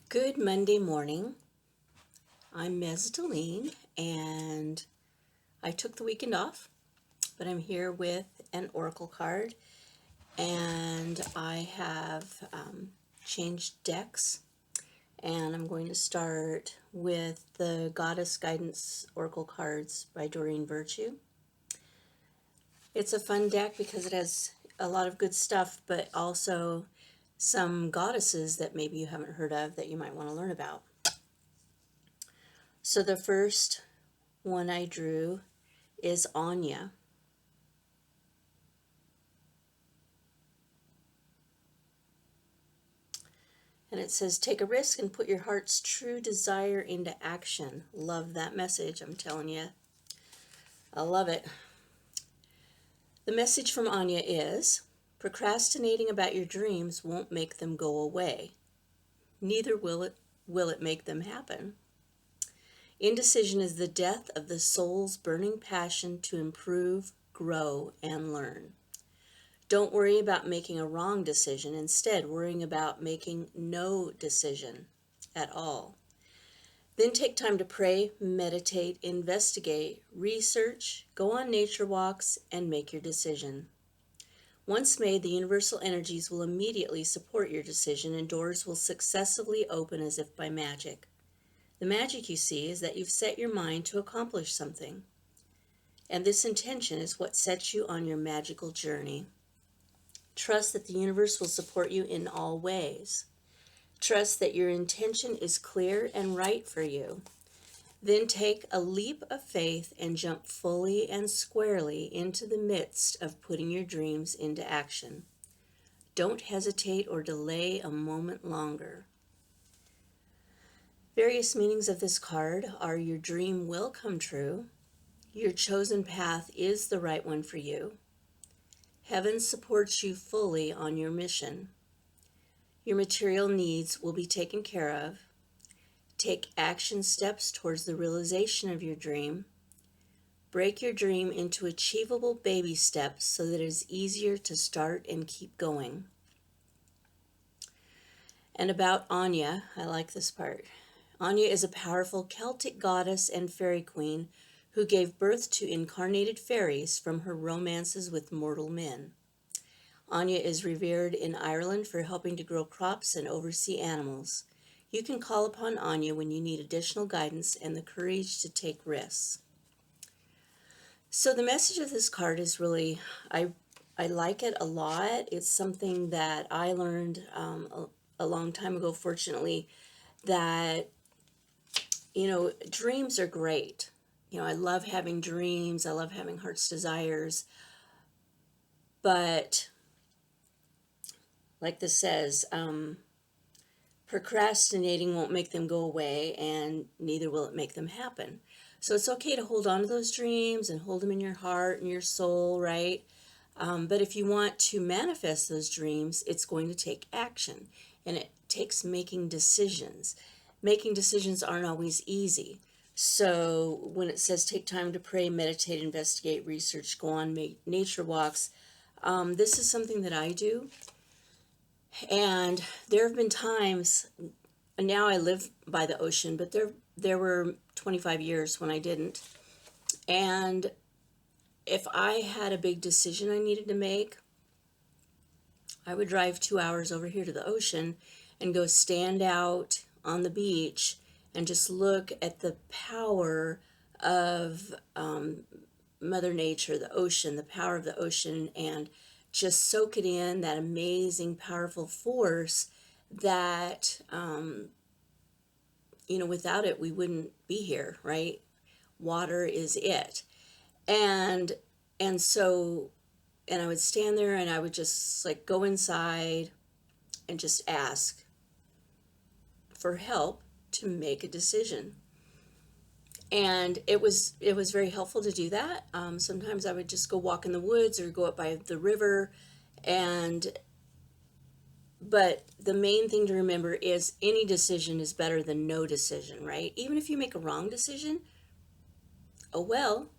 Good Monday morning. I'm Ms. Deline, and I took the weekend off, but I'm here with an oracle card, and I have changed decks, and I'm going to start with the Goddess Guidance Oracle cards by Doreen Virtue. It's a fun deck because it has a lot of good stuff, but also some goddesses that maybe you haven't heard of that you might want to learn about. So the first one I drew is Aine. And it says, take a risk and put your heart's true desire into action. Love that message, I'm telling you. I love it. The message from Aine is, procrastinating about your dreams won't make them go away. Neither will it make them happen. Indecision is the death of the soul's burning passion to improve, grow, and learn. Don't worry about making a wrong decision. Instead, worrying about making no decision at all. Then take time to pray, meditate, investigate, research, go on nature walks, and make your decision. Once made, the universal energies will immediately support your decision and doors will successively open as if by magic. The magic you see is that you've set your mind to accomplish something. And this intention is what sets you on your magical journey. Trust that the universe will support you in all ways. Trust that your intention is clear and right for you. Then take a leap of faith and jump fully and squarely into the midst of putting your dreams into action. Don't hesitate or delay a moment longer. Various meanings of this card are your dream will come true, your chosen path is the right one for you, heaven supports you fully on your mission. Your material needs will be taken care of. Take action steps towards the realization of your dream. Break your dream into achievable baby steps so that it is easier to start and keep going. And about Aine, I like this part. Aine is a powerful Celtic goddess and fairy queen who gave birth to incarnated fairies from her romances with mortal men. Aine is revered in Ireland for helping to grow crops and oversee animals. You can call upon Aine when you need additional guidance and the courage to take risks. So the message of this card is really, I like it a lot. It's something that I learned a long time ago, fortunately, that, dreams are great. I love having dreams. I love having heart's desires. But like this says, procrastinating won't make them go away, and neither will it make them happen. So it's okay to hold on to those dreams and hold them in your heart and your soul, right? But if you want to manifest those dreams, it's going to take action, and it takes making decisions. Making decisions aren't always easy. So when it says take time to pray, meditate, investigate, research, go on nature walks, this is something that I do. And there have been times, now I live by the ocean, but there were 25 years when I didn't. And if I had a big decision I needed to make, I would drive 2 hours over here to the ocean and go stand out on the beach and just look at the power of Mother Nature, the ocean, the power of the ocean, and just soak it in, that amazing, powerful force that, without it, we wouldn't be here, right? Water is it. And so, and I would stand there and I would just like go inside and just ask for help to make a decision. And it was very helpful to do that. Sometimes I would just go walk in the woods or go up by the river, but the main thing to remember is any decision is better than no decision, right? Even if you make a wrong decision, oh well,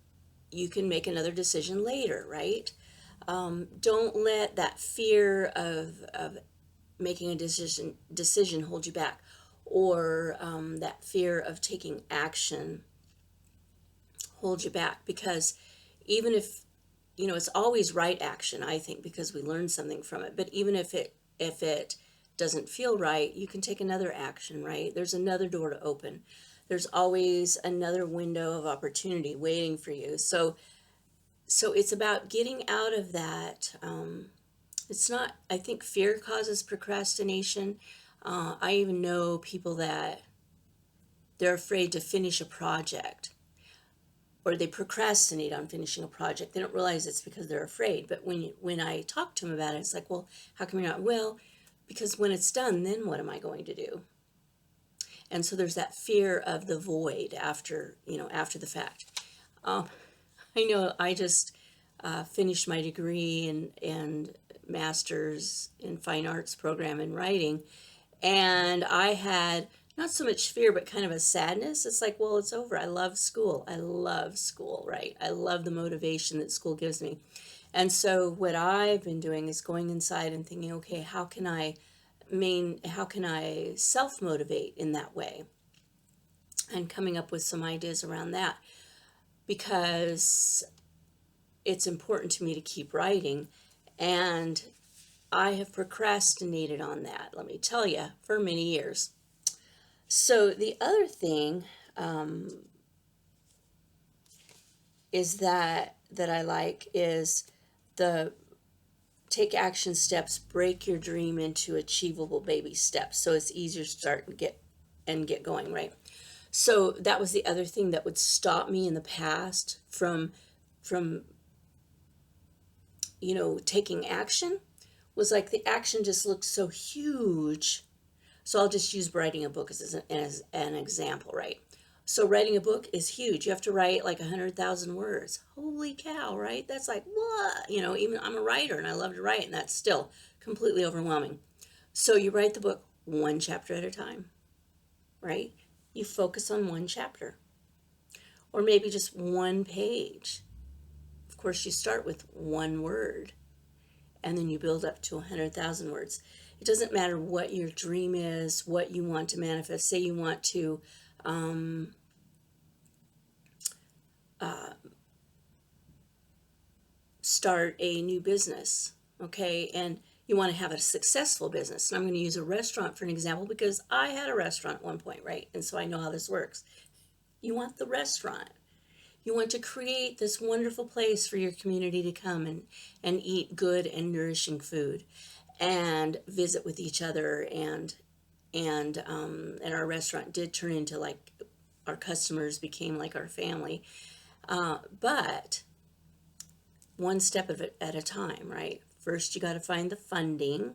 you can make another decision later, right? Don't let that fear of making a decision hold you back. or that fear of taking action hold you back. Because even if, it's always right action, I think, because we learn something from it. But even if it doesn't feel right, you can take another action, right? There's another door to open. There's always another window of opportunity waiting for you. So it's about getting out of that. It's not, I think fear causes procrastination. I even know people that they're afraid to finish a project, or they procrastinate on finishing a project. They don't realize it's because they're afraid. But when I talk to them about it, it's like, well, how come you're not? Well, because when it's done, then what am I going to do? And so there's that fear of the void after the fact. I know I just finished my degree and master's in fine arts program in writing, and I had not so much fear, but kind of a sadness. It's like, well, it's over. I love school. I love school, right? I love the motivation that school gives me. And so what I've been doing is going inside and thinking, okay, how can I self-motivate in that way? And coming up with some ideas around that, because it's important to me to keep writing, and I have procrastinated on that, let me tell you, for many years. So the other thing is that I like is the take action steps, break your dream into achievable baby steps, so it's easier to start and get going, right? So that was the other thing that would stop me in the past from taking action, was like the action just looked so huge. So I'll just use writing a book as an example, right? So writing a book is huge. You have to write like 100,000 words. Holy cow, right? That's like, what? Even I'm a writer and I love to write, and that's still completely overwhelming. So you write the book one chapter at a time, right? You focus on one chapter, or maybe just one page. Of course, you start with one word, and then you build up to 100,000 words. It doesn't matter what your dream is, what you want to manifest. Say you want to start a new business, okay, and you want to have a successful business. And I'm going to use a restaurant for an example, because I had a restaurant at one point, right? And so I know how this works. You want the restaurant. You want to create this wonderful place for your community to come and eat good and nourishing food and visit with each other. And our restaurant did turn into, like, our customers became like our family. But one step at a time, right? First, you got to find the funding.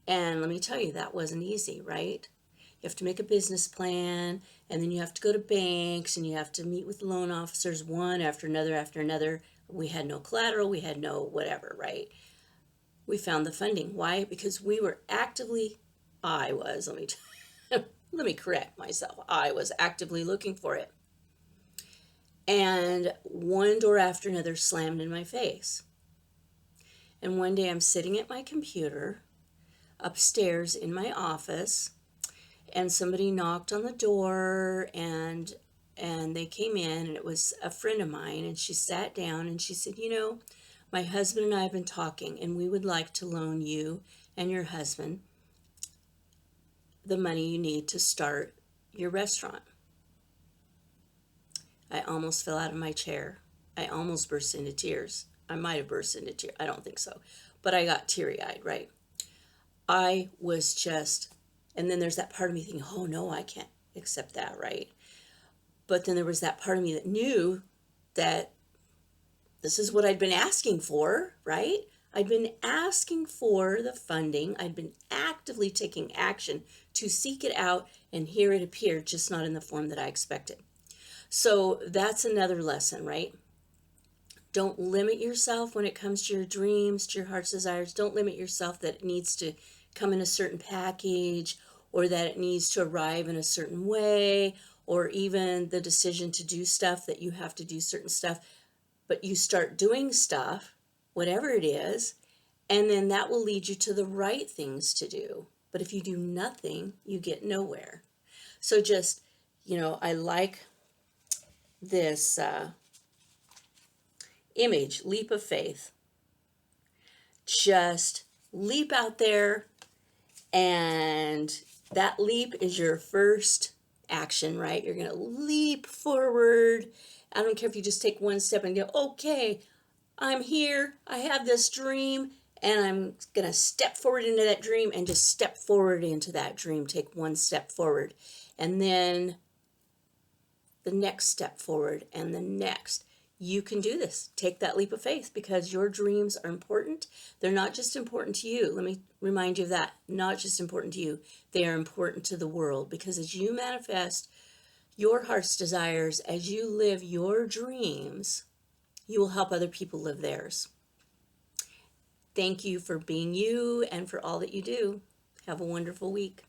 And let me tell you, that wasn't easy, right? You have to make a business plan, and then you have to go to banks, and you have to meet with loan officers one after another after another. We had no collateral, we had no whatever, right? We found the funding. Why? Because we were let me correct myself. I was actively looking for it. And one door after another slammed in my face. And one day I'm sitting at my computer upstairs in my office, and somebody knocked on the door, and they came in, and it was a friend of mine, and she sat down and she said, my husband and I have been talking, and we would like to loan you and your husband the money you need to start your restaurant. I almost fell out of my chair. I almost burst into tears. I might have burst into tears. I don't think so. But I got teary-eyed, right? I was just, and then there's that part of me thinking, oh no, I can't accept that, right? But then there was that part of me that knew that this is what I'd been asking for, right? I'd been asking for the funding. I'd been actively taking action to seek it out, and here it appeared, just not in the form that I expected. So that's another lesson, right? Don't limit yourself when it comes to your dreams, to your heart's desires. Don't limit yourself that it needs to come in a certain package, or that it needs to arrive in a certain way, or even the decision to do stuff that you have to do certain stuff. But you start doing stuff, whatever it is, and then that will lead you to the right things to do. But if you do nothing, you get nowhere. So just, I like this image, leap of faith. Just leap out there, and that leap is your first action, right? You're going to leap forward. I don't care if you just take one step and go, okay, I'm here, I have this dream, and I'm going to step forward into that dream, and just step forward into that dream. Take one step forward, and then the next step forward, and the next. You can do this. Take that leap of faith, because your dreams are important. They're not just important to you. Let me remind you of that. Not just important to you. They are important to the world, because as you manifest your heart's desires, as you live your dreams, you will help other people live theirs. Thank you for being you and for all that you do. Have a wonderful week.